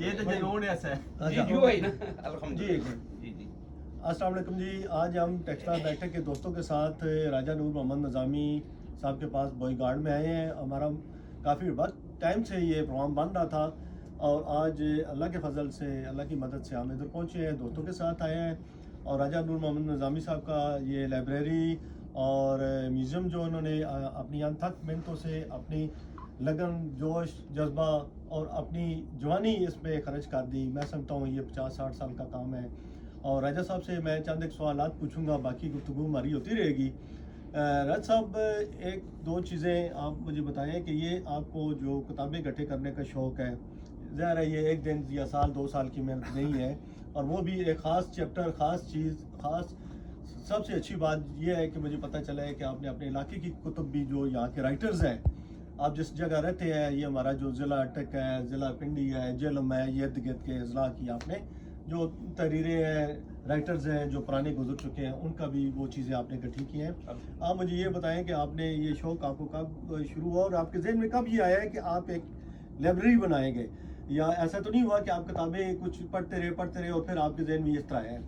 یہ تو جنون ایسا ہے جو ہے نا الحمدللہ جی السلام علیکم جی. آج ہم ٹیکسٹائل بیٹھک کے دوستوں کے ساتھ راجہ نور محمد نظامی صاحب کے پاس بوئی گارڈ میں آئے ہیں. ہمارا کافی وقت ٹائم سے یہ پروگرام بن رہا تھا اور آج اللہ کے فضل سے اللہ کی مدد سے ہم ادھر پہنچے ہیں, دوستوں کے ساتھ آئے ہیں. اور راجہ نور محمد نظامی صاحب کا یہ لائبریری اور میوزیم جو انہوں نے اپنی انتھک محنتوں سے اپنی لگن جوش جذبہ اور اپنی جوانی اس پہ خرچ کر دی. میں سمجھتا ہوں یہ 50-60 سال کا کام ہے. اور راجہ صاحب سے میں چند ایک سوالات پوچھوں گا, باقی گفتگو ہماری ہوتی رہے گی. راجہ صاحب, ایک دو چیزیں آپ مجھے بتائیں کہ یہ آپ کو جو کتابیں اکٹھے کرنے کا شوق ہے, ظاہر ہے یہ ایک دن یا سال 2 سال کی محنت نہیں ہے, اور وہ بھی ایک خاص چیپٹر, خاص چیز, خاص. سب سے اچھی بات یہ ہے کہ مجھے پتہ چلا ہے کہ آپ نے اپنے علاقے کی کتب بھی, جو یہاں کے رائٹرز ہیں, آپ جس جگہ رہتے ہیں, یہ ہمارا جو ضلع اٹک ہے, ضلع پنڈی ہے, جہلم ہے, یہ ارد گرد کے اضلاع کی آپ نے جو تحریریں ہیں, رائٹرز ہیں جو پرانے گزر چکے ہیں, ان کا بھی وہ چیزیں آپ نے اکٹھی کی ہیں. آپ مجھے یہ بتائیں کہ آپ نے یہ شوق آپ کو کب شروع ہوا اور آپ کے ذہن میں کب یہ آیا ہے کہ آپ ایک لائبریری بنائیں گے, یا ایسا تو نہیں ہوا کہ آپ کتابیں کچھ پڑھتے رہے اور پھر آپ کے ذہن میں اس طرح ہے؟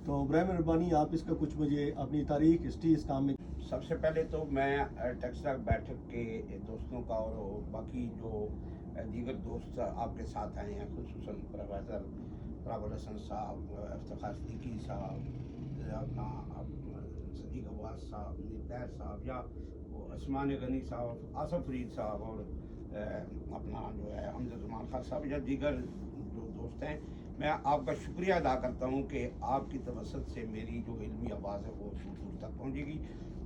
تو برائے مہربانی آپ اس کا کچھ مجھے اپنی تاریخ, ہسٹری اس کام میں. سب سے پہلے تو میں ٹیکسٹائل بیٹھک کے دوستوں کا اور باقی جو دیگر دوست آپ کے ساتھ آئے ہیں, خصوصاً پروفیسر راول حسن صاحب, افتخار صدیقی صاحب, اپنا صدیق عباس صاحب, طاہر صاحب, یا عثمان غنی صاحب, آصف فرید صاحب, اور اپنا جو ہے حمزہ زمان خان صاحب, یا دیگر جو دوست ہیں, میں آپ کا شکریہ ادا کرتا ہوں کہ آپ کی توسط سے میری جو علمی آواز ہے وہ دور دور تک پہنچے گی.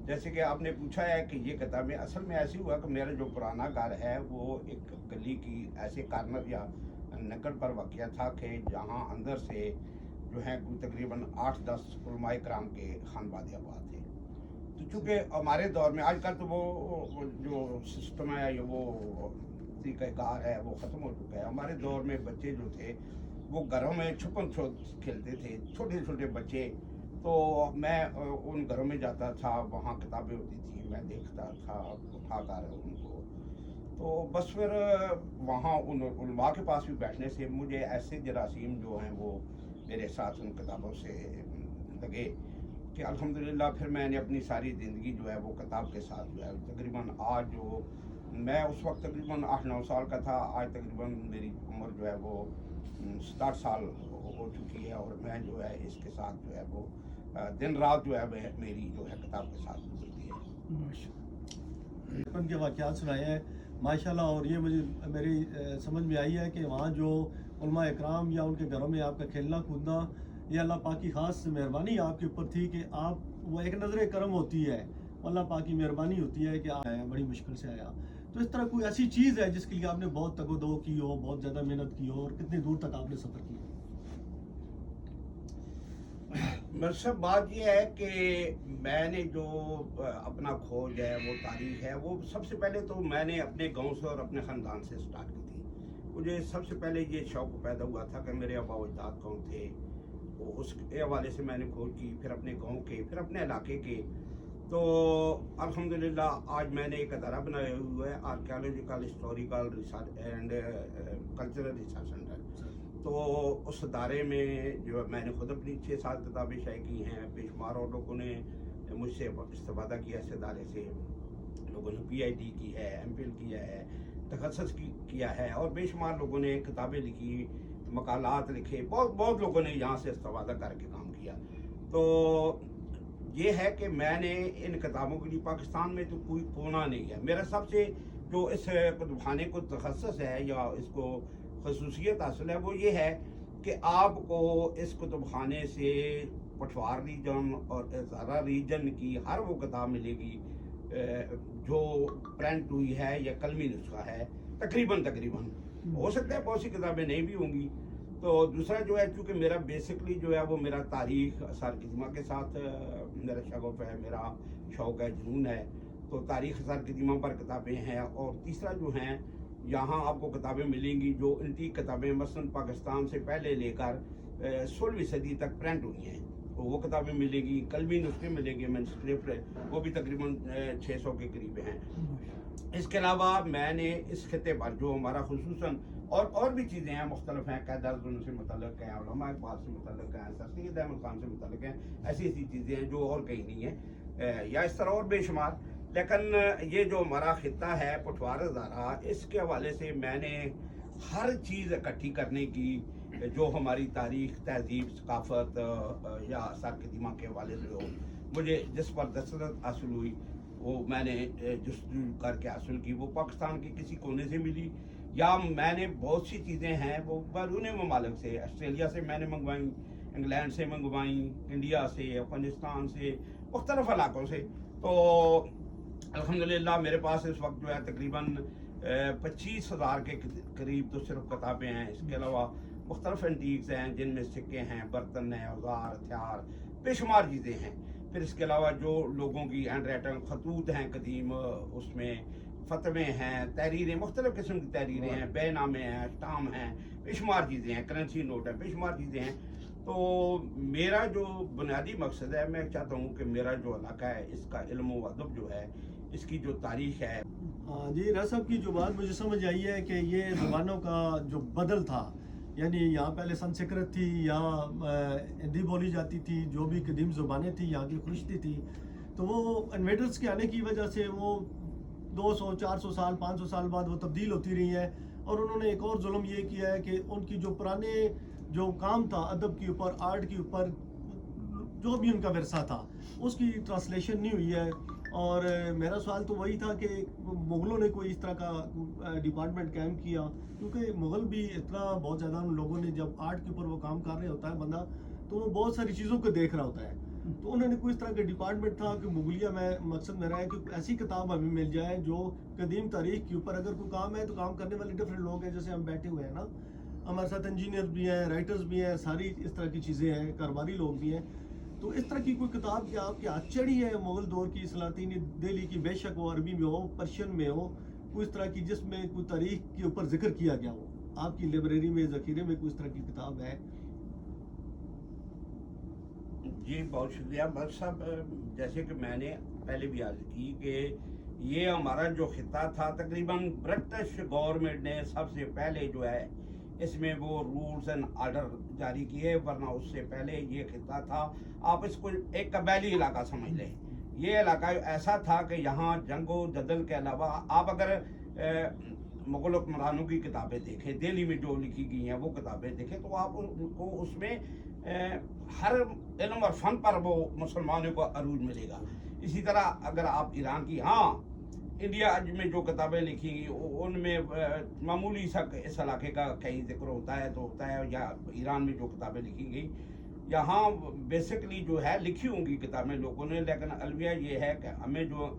جیسے کہ آپ نے پوچھا ہے کہ یہ کتابیں, اصل میں ایسی ہوا کہ میرا جو پرانا گھر ہے وہ ایک گلی کی ایسے کارنر یا نکڑ پر واقع تھا کہ جہاں اندر سے جو ہیں تقریباً 8-10 علماء کرام کے خانباد آباد تھے. تو چونکہ ہمارے دور میں آج کل تو وہ جو سسٹم ہے یا وہ طریقہ کار ہے وہ ختم ہو چکا ہے. ہمارے دور میں بچے جو تھے وہ گھروں میں چھپن کھیلتے تھے, چھوٹے چھوٹے بچے. تو میں ان گھروں میں جاتا تھا, وہاں کتابیں ہوتی تھیں, میں دیکھتا تھا, اٹھا کر ان کو. تو بس پھر وہاں ان علماء کے پاس بھی بیٹھنے سے مجھے ایسے جراثیم جو ہیں وہ میرے ساتھ ان کتابوں سے لگے کہ الحمدللہ پھر میں نے اپنی ساری زندگی جو ہے وہ کتاب کے ساتھ جو ہے تقریباً آج جو میں اس وقت تقریباً 8-9 سال کا تھا, آج تقریباً میری عمر جو ہے وہ 60 سال ہو چکی ہے, اور میں جو ہے اس کے ساتھ جو ہے وہ دن رات جو ہے میری جو ہے کتاب کے ساتھ گزرتی ہے. بچپن کے واقعات سنائے ہیں ماشاءاللہ, اور یہ مجھے میری سمجھ میں آئی ہے کہ وہاں جو علماء اکرام یا ان کے گھروں میں آپ کا کھیلنا کودنا, یہ اللہ پاک کی خاص مہربانی آپ کے اوپر تھی کہ آپ, وہ ایک نظر کرم ہوتی ہے, اللہ پاک کی مہربانی ہوتی ہے کہ آپ آیا, بڑی مشکل سے آیا. تو اس طرح کوئی ایسی چیز ہے جس کے لیے آپ نے بہت تگ و دو کی ہو, بہت زیادہ محنت کی ہو, اور کتنی دور تک آپ نے سفر کیا؟ مرشد بات یہ ہے کہ میں نے جو اپنا کھوج ہے, وہ تاریخ ہے, وہ سب سے پہلے تو میں نے اپنے گاؤں سے اور اپنے خاندان سے سٹارٹ کی تھی. مجھے سب سے پہلے یہ شوق پیدا ہوا تھا کہ میرے آبا و اجداد کون تھے, تو اس کے حوالے سے میں نے کھوج کی, پھر اپنے گاؤں کے, پھر اپنے علاقے کے. تو الحمدللہ آج میں نے ایک ادارہ بنایا ہوا ہے, archaeological historical research and cultural research centre. تو اس ادارے میں جو میں نے خود اپنی 6-7 کتابیں شائع کی ہیں, بے شمار اور لوگوں نے مجھ سے استفادہ کیا اس ادارے سے. لوگوں نے PhD کی ہے, MPhil کیا ہے, تخصص کیا ہے, اور بے شمار لوگوں نے کتابیں لکھی, مقالات لکھے, بہت لوگوں نے یہاں سے استفادہ کر کے کام کیا. تو یہ ہے کہ میں نے ان کتابوں کے لیے پاکستان میں تو کوئی کونا نہیں ہے. میرا سب سے جو اس کتب خانے کو تخصص ہے یا اس کو خصوصیت حاصل ہے, وہ یہ ہے کہ آپ کو اس کتب خانے سے پٹوار ریجن اور ہزارہ ریجن کی ہر وہ کتاب ملے گی جو پرنٹ ہوئی ہے یا قلمی نسخہ ہے. تقریباً ہو سکتا ہے بہت سی کتابیں نہیں بھی ہوں گی. تو دوسرا جو ہے, چونکہ میرا بیسکلی جو ہے وہ میرا تاریخ اثار قدیمہ کے ساتھ میرا شغف ہے, میرا شوق ہے, جنون ہے, تو تاریخ اثار قدیمہ پر کتابیں ہیں. اور تیسرا جو ہیں, یہاں آپ کو کتابیں ملیں گی جو انٹیک کتابیں مثلاً پاکستان سے پہلے لے کر 16ویں صدی تک پرنٹ ہوئی ہیں, تو وہ کتابیں ملیں گی. قلمی نسخے ملیں گے, مینوسکرپٹ, وہ بھی تقریباً 600 کے قریب ہیں. اس کے علاوہ میں نے اس خطے پر جو ہمارا خصوصاً اور بھی چیزیں ہیں مختلف ہیں، قائد اعظم سے متعلق ہیں، علماء اقبال سے متعلق ہیں، سر سید احمد خان سے متعلق ہیں، ایسی ایسی چیزیں ہیں جو اور کہیں نہیں ہیں، یا اس طرح اور بے شمار. لیکن یہ جو ہمارا خطہ ہے پٹوار ہزارہ، اس کے حوالے سے میں نے ہر چیز اکٹھی کرنے کی جو ہماری تاریخ، تہذیب، ثقافت یا آثار قدیمہ کے حوالے سے ہو، مجھے جس پر دسترس حاصل ہوئی وہ میں نے جستجو کر کے حاصل کی. وہ پاکستان کے کسی کونے سے ملی، یا میں نے بہت سی چیزیں ہیں وہ بیرون ممالک سے، آسٹریلیا سے میں نے منگوائیں، انگلینڈ سے منگوائیں، انڈیا سے، افغانستان سے، مختلف علاقوں سے. تو الحمدللہ میرے پاس اس وقت جو ہے تقریباً 25,000 کے قریب تو صرف کتابیں ہیں. اس کے علاوہ مختلف اینٹیکس ہیں جن میں سکے ہیں، برتن ہیں، اوزار، ہتھیار، بے شمار چیزیں ہیں. پھر اس کے علاوہ جو لوگوں کی ہینڈ رائٹنگ خطوط ہیں قدیم، اس میں فتوے ہیں، تحریریں، مختلف قسم کی تحریریں ہیں، بے نامے ہیں، اسٹام ہیں، بے شمار چیزیں ہیں، کرنسی نوٹ ہیں، بے شمار چیزیں ہیں. تو میرا جو بنیادی مقصد ہے، میں چاہتا ہوں کہ میرا جو علاقہ ہے اس کا علم و ادب جو ہے، اس کی جو تاریخ ہے. ہاں جی، راز صاحب کی جو بات مجھے سمجھ آئی ہے کہ یہ زبانوں کا جو بدل تھا، یعنی یہاں پہلے سنسکرت تھی یا ہندی بولی جاتی تھی، جو بھی قدیم زبانیں تھیں یہاں کی خشتی تھی، تو وہ انویڈرز کے آنے کی وجہ سے وہ 200 400 سال 500 سال بعد وہ تبدیل ہوتی رہی ہیں. اور انہوں نے ایک اور ظلم یہ کیا ہے کہ ان کی جو پرانے جو کام تھا ادب کے اوپر، آرٹ کے اوپر، جو بھی ان کا ورثہ تھا اس کی ٹرانسلیشن نہیں ہوئی ہے. اور میرا سوال تو وہی تھا کہ مغلوں نے کوئی اس طرح کا ڈپارٹمنٹ قائم کیا، کیونکہ مغل بھی اتنا بہت زیادہ ان لوگوں نے جب آرٹ کے اوپر وہ کام کر رہے ہوتا ہے بندہ، تو وہ بہت ساری چیزوں کو دیکھ رہا ہوتا ہے. تو انہوں نے کوئی اس طرح کا ڈپارٹمنٹ تھا کہ مغلیہ میں مقصد میرا ہے کہ ایسی کتاب ہمیں مل جائے جو قدیم تاریخ کے اوپر، اگر کوئی کام ہے تو کام کرنے والے ڈفرینٹ لوگ ہیں، جیسے ہم بیٹھے ہوئے ہیں نا، ہمارے ساتھ انجینئر بھی ہیں، رائٹرز بھی ہیں، ساری اس طرح کی چیزیں ہیں، کاروباری لوگ بھی ہیں. تو اس طرح کی کوئی کتاب کیا آپ کے ہاتھ چڑھی ہے مغل دور کی، سلاطینی دہلی کی، بے شک وہ عربی میں ہو، پرشین میں ہو، کوئی اس طرح کی جس میں کوئی تاریخ کے اوپر ذکر کیا گیا ہو؟ آپ کی لائبریری میں، ذخیرے میں کوئی اس طرح کی کتاب ہے؟ جی بہت شکریہ بخش صاحب. جیسے کہ میں نے پہلے بھی عرض کی کہ یہ ہمارا جو خطہ تھا تقریباً برٹش گورنمنٹ نے سب سے پہلے جو ہے اس میں وہ رولز اینڈ آرڈر جاری کیے، ورنہ اس سے پہلے یہ خطہ تھا، آپ اس کو ایک قبائلی علاقہ سمجھ لیں. یہ علاقہ ایسا تھا کہ یہاں جنگ و جدل کے علاوہ آپ اگر مغل حکمرانوں کی کتابیں دیکھیں، دہلی میں جو لکھی گئی ہیں وہ کتابیں دیکھیں، تو آپ کو اس میں ہر علم اور فن پر وہ مسلمانوں کو عروج ملے گا. اسی طرح اگر آپ ایران کی، ہاں انڈیا میں جو کتابیں لکھی گئی ان میں معمولی سا اس علاقے کا کہیں ذکر ہوتا ہے تو ہوتا ہے، یا ایران میں جو کتابیں لکھی گئی یہاں بیسکلی جو ہے لکھی ہوں گی کتابیں لوگوں نے. لیکن الویہ یہ ہے کہ ہمیں جو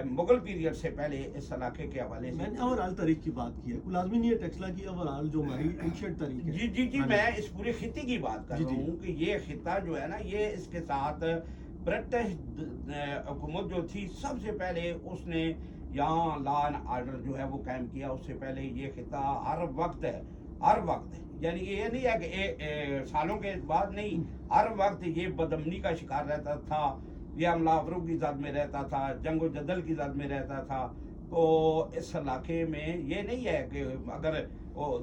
مغل پیریڈ سے پہلے اس علاقے کے حوالے سے، میں نے اوور آل تاریخ کی بات کی ہے، کوئی لازمی نہیں ہے ٹیکسلا کی، اوور آل جو ہماری اینشنٹ تاریخ ہے. جی میں اس پورے خطے کی بات کر رہا ہوں کہ یہ خطہ جو ہے نا، یہ اس کے ساتھ برٹش حکومت جو تھی سب سے پہلے اس نے یہاں لا اینڈ آرڈر جو ہے وہ قائم کیا. اس سے پہلے یہ خطہ ہر وقت یعنی یہ نہیں ہے کہ سالوں کے بعد نہیں، ہر وقت یہ بدامنی کا شکار رہتا تھا، یہ حملہ آوروں کی زد میں رہتا تھا، جنگ و جدل کی زد میں رہتا تھا. تو اس علاقے میں یہ نہیں ہے کہ اگر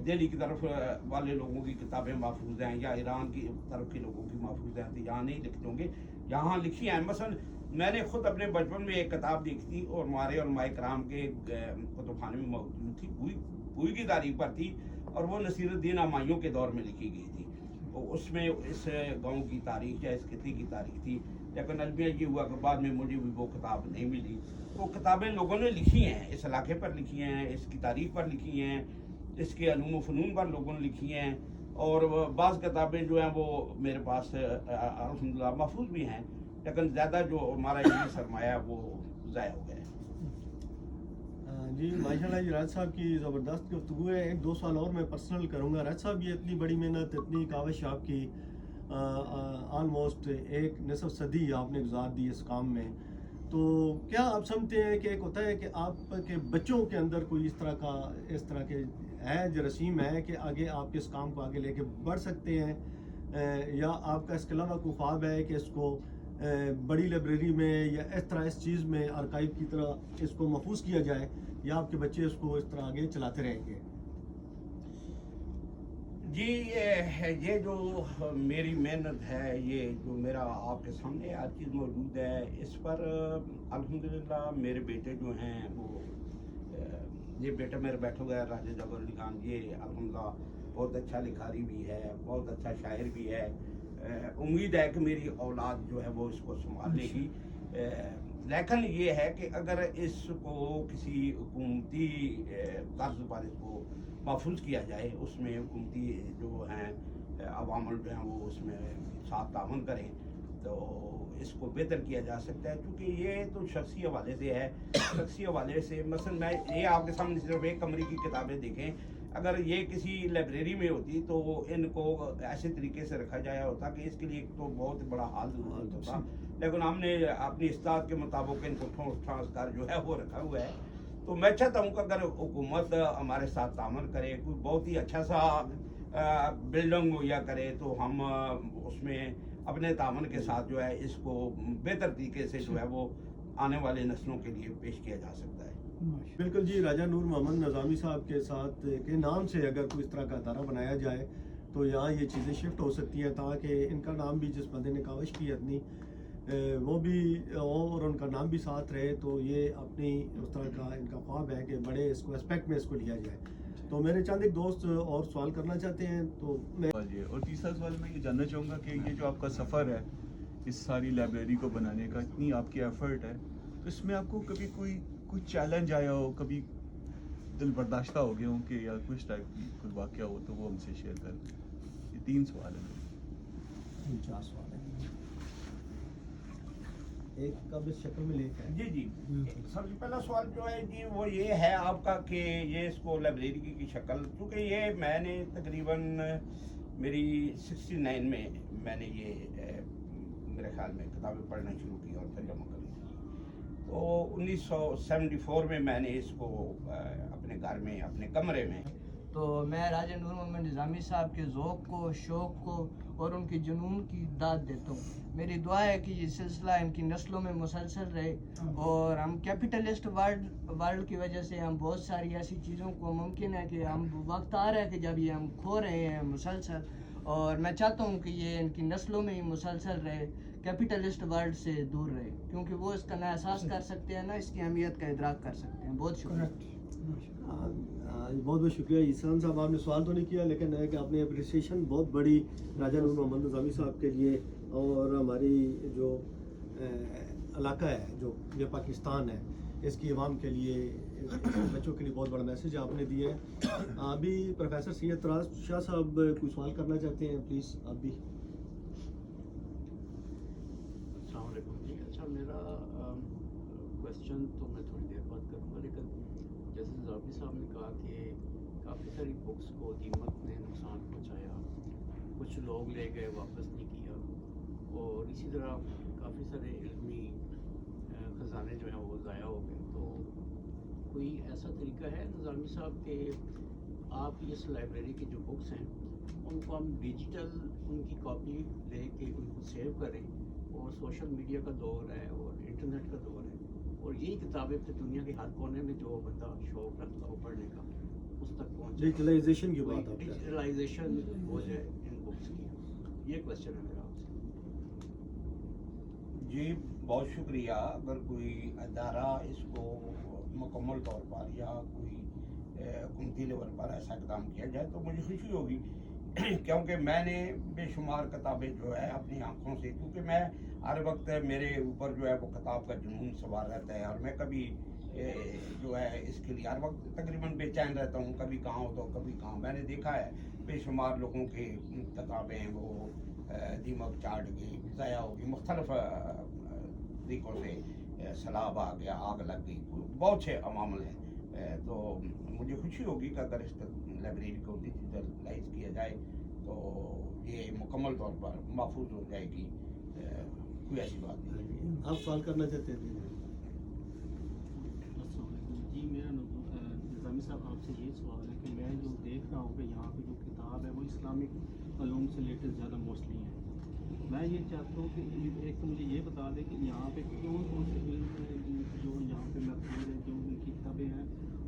دہلی کی طرف والے لوگوں کی کتابیں محفوظ ہیں یا ایران کی طرف کے لوگوں کی محفوظ ہیں تو یہاں نہیں لکھ دوں گے، یہاں لکھی ہیں. مثلا میں نے خود اپنے بچپن میں ایک کتاب دیکھی تھی اور ہمارے علماء کرام کے کتب خانے میں موجود تھی، پوری کی تاریخ پر تھی، اور وہ نصیر الدین ہمایوں کے دور میں لکھی گئی تھی. اس میں اس گاؤں کی تاریخ یا اس خطے کی تاریخ تھی. لیکن البیہ یہ ہوا کہ بعد میں مجھے بھی وہ کتاب نہیں ملی. وہ کتابیں لوگوں نے لکھی ہیں، اس علاقے پر لکھی ہیں، اس کی تاریخ پر لکھی ہیں، اس کے علوم و فنون پر لوگوں نے لکھی ہیں. اور بعض کتابیں جو ہیں وہ میرے پاس الحمدللہ محفوظ بھی ہیں، لیکن زیادہ جو ہمارا علمی سرمایہ ہے وہ ضائع ہو گیا ہے. جی ماشاءاللہ جی، راج صاحب کی زبردست گفتگو ہے. ایک دو سوال اور میں پرسنل کروں گا. راج صاحب یہ اتنی بڑی محنت، اتنی کاوش آپ کی، آلموسٹ ایک نصف صدی آپ نے گزار دی اس کام میں، تو کیا آپ سمجھتے ہیں کہ ایک ہوتا ہے کہ آپ کے بچوں کے اندر کوئی اس طرح کے ہے جراثیم ہے کہ آگے آپ کے اس کام کو آگے لے کے بڑھ سکتے ہیں، یا آپ کا اس کے علاوہ کوئی خواب ہے کہ اس کو بڑی لائبریری میں یا اس طرح اس چیز میں آرکائیو کی طرح اس کو محفوظ کیا جائے، یا آپ کے بچے اس کو اس طرح آگے چلاتے رہیں گے؟ جی یہ جو میری محنت ہے، یہ جو میرا آپ کے سامنے ہر چیز موجود ہے، اس پر الحمدللہ میرے بیٹے جو ہیں وہ یہ بیٹا میرا بیٹھا ہوا ہے راجہ جبر علی خان، یہ الحمدللہ بہت اچھا لکھاری بھی ہے، بہت اچھا شاعر بھی ہے۔ امید ہے کہ میری اولاد جو ہے وہ اس کو سنبھال لے گی، لیکن یہ ہے کہ اگر اس کو کسی حکومتی طرز پر اس کو محفوظ کیا جائے، اس میں حکومتی جو ہیں عوامل جو ہیں وہ اس میں ساتھ تعاون کریں تو اس کو بہتر کیا جا سکتا ہے، کیونکہ یہ تو شخصی حوالے سے ہے۔ شخصی حوالے سے مثلا میں یہ آپ کے سامنے صرف ایک کمرے کی کتابیں دیکھیں، اگر یہ کسی لائبریری میں ہوتی تو ان کو ایسے طریقے سے رکھا جایا ہوتا کہ اس کے لیے ایک تو بہت بڑا حال ضرورت ہوتا، لیکن ہم نے اپنی استاد کے مطابق ان کو ٹھونس کر جو ہے وہ رکھا ہوا ہے۔ تو میں چاہتا ہوں کہ اگر حکومت ہمارے ساتھ تعاون کرے، کوئی بہت ہی اچھا سا بلڈنگ مہیا کرے تو ہم اس میں اپنے تعاون کے ساتھ جو ہے اس کو بہتر طریقے سے جو ہے وہ آنے والے نسلوں کے لیے پیش کیا جا سکتا ہے۔ بالکل جی، راجہ نور محمد نظامی صاحب کے ساتھ کے نام سے اگر کوئی اس طرح کا ادارہ بنایا جائے تو یہاں یہ چیزیں شفٹ ہو سکتی ہیں، تاکہ ان کا نام بھی، جس بندے نے کاوش کی اپنی، وہ بھی اور ان کا نام بھی ساتھ رہے، تو یہ اپنی اس طرح کا ان کا خواب ہے کہ بڑے اس کو اسپیکٹ میں اس کو لیا جائے۔ تو میرے چند ایک دوست اور سوال کرنا چاہتے ہیں، تو میں اور تیسرا سوال میں یہ جاننا چاہوں گا کہ یہ جو آپ کا سفر ہے اس ساری لائبریری کو بنانے کا، اتنی آپ کی ایفرٹ ہے، تو اس میں آپ کو کبھی کوئی چیلنج آیا ہو، کبھی دل برداشتہ ہو گئے ہوں کہ یا کچھ ٹائپ کی کوئی واقعہ ہو تو وہ ہم سے شیئر کر دیں۔ یہ 3 سوال ہیں۔ 4 سوال ہیں، ایک کا بھی شکل میں لے کے جی جی، سب سے پہلا سوال جو ہے جی وہ یہ ہے آپ کا کہ یہ اس کو لائبریری کی شکل، کیونکہ یہ میں نے تقریباً میری 69 میں نے یہ میرے خیال میں کتابیں پڑھنا شروع کی اور ترجمہ کرنی شروع کی، تو 1974 میں نے اس کو اپنے گھر میں اپنے کمرے میں، تو میں راجہ نور محمد نظامی صاحب کے ذوق کو، شوق کو اور ان کے جنون کی داد دیتا ہوں۔ میری دعا ہے کہ یہ سلسلہ ان کی نسلوں میں مسلسل رہے، اور ہم کیپٹلسٹ ورلڈ کی وجہ سے ہم بہت ساری ایسی چیزوں کو ممکن ہے کہ ہم وقت آ رہا ہے کہ جب یہ ہم کھو رہے ہیں مسلسل، اور میں چاہتا ہوں کہ یہ ان کی نسلوں میں ہی مسلسل رہے، کیپٹلسٹ ورلڈ سے دور رہے، کیونکہ وہ اس کا نہ احساس کر سکتے ہیں نہ اس کی اہمیت کا ادراک کر سکتے ہیں۔ بہت شکریہ۔ بہت بہت شکریہ اسلام صاحب، آپ نے سوال تو نہیں کیا لیکن ہے کہ آپ نے اپریسیشن بہت بڑی راجہ نور محمد نظامی صاحب کے لیے اور ہماری جو علاقہ ہے، جو یہ پاکستان ہے، اس کی عوام کے لیے، بچوں کے لیے بہت بڑا میسیج آپ نے دیا ہے۔ ابھی پروفیسر سید طراز شاہ صاحب کوئی سوال کرنا چاہتے ہیں، پلیز آپ بھی۔ السلام علیکم جی۔ اچھا، میرا کویشچن تو میں تھوڑی دیر بعد کروں گا، لیکن جیسے نظامی صاحب نے کہا کہ کافی ساری بکس کو دیمک نے نقصان پہنچایا، کچھ لوگ لے گئے واپس نہیں کیا، اور اسی طرح کافی سارے علمی خزانے جو ہیں وہ ضائع ہو گئے، تو کوئی ایسا طریقہ ہے نظامی صاحب کہ آپ اس لائبریری کی جو بکس ہیں ان کو ہم ڈیجیٹل ان کی کاپی لے کے ان کو سیو کریں، اور سوشل میڈیا کا دور ہے اور انٹرنیٹ کا دور ہے، اور یہی کتابیں پھر دنیا کے ہر کونے میں جو بندہ شوق رکھتا ہو پڑھنے کا اس تک پہنچ جائے، ڈیجیٹلائزیشن کی بات آپ کر رہے ہیں۔ ڈیجیٹلائزیشن ہو جائے ان بکس کی، یہ کویشچن ہے میرا آپ سے۔ جی بہت شکریہ۔ اگر کوئی ادارہ اس کو مکمل طور پر یا کوئی حکومتی لیول پر ایسا اقدام کیا جائے تو مجھے خوشی ہوگی، کیونکہ میں نے بے شمار کتابیں جو ہے اپنی آنکھوں سے، کیونکہ میں ہر وقت میرے اوپر جو ہے وہ کتاب کا جنون سوار رہتا ہے، اور میں کبھی جو ہے اس کے لیے ہر وقت تقریباً بے چین رہتا ہوں، کبھی کہاں ہو تو کبھی کہاں۔ میں نے دیکھا ہے بے شمار لوگوں کی کتابیں وہ دیمک چاٹ گئی، ضائع ہو گئی، مختلف طریقوں سے سیلاب آ گیا، آگ لگ گئی، بہت سے عوامل ہیں۔ تو مجھے خوشی ہوگی کہ اگر اس لائبریری کو ڈیجیٹلائز کیا جائے تو یہ مکمل طور پر محفوظ ہو جائے گی، کوئی ایسی بات نہیں۔ آپ سوال کرنا چاہتے ہیں؟ السلام علیکم جی، میرا نظامی صاحب آپ سے یہ سوال ہے کہ میں جو دیکھ رہا ہوں کہ یہاں پہ جو کتاب ہے وہ اسلامک علوم سے ریلیٹڈ زیادہ موسٹلی ہے، میں یہ چاہتا ہوں کہ ایک تو مجھے یہ بتا دیں کہ یہاں پہ کون کون سے علم جو یہاں پہ محفوظ ہیں، جو ان کی کتابیں ہیں،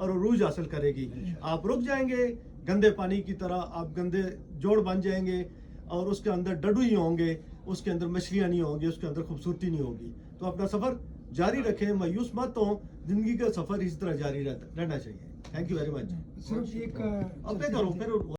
اور عروج حاصل کرے گی. آپ رک جائیں گے گندے پانی کی طرح, آپ گندے جوڑ بن جائیں گے اور اس کے اندر ڈڈو ہی ہوں گے, اس کے اندر مچھلیاں نہیں ہوں گی, اس کے اندر خوبصورتی نہیں ہوگی. تو اپنا سفر جاری رکھیں, مایوس مت ہوں, زندگی کا سفر اسی طرح جاری رہنا چاہیے. Thank you very much. صرف ایک اب کرو پھر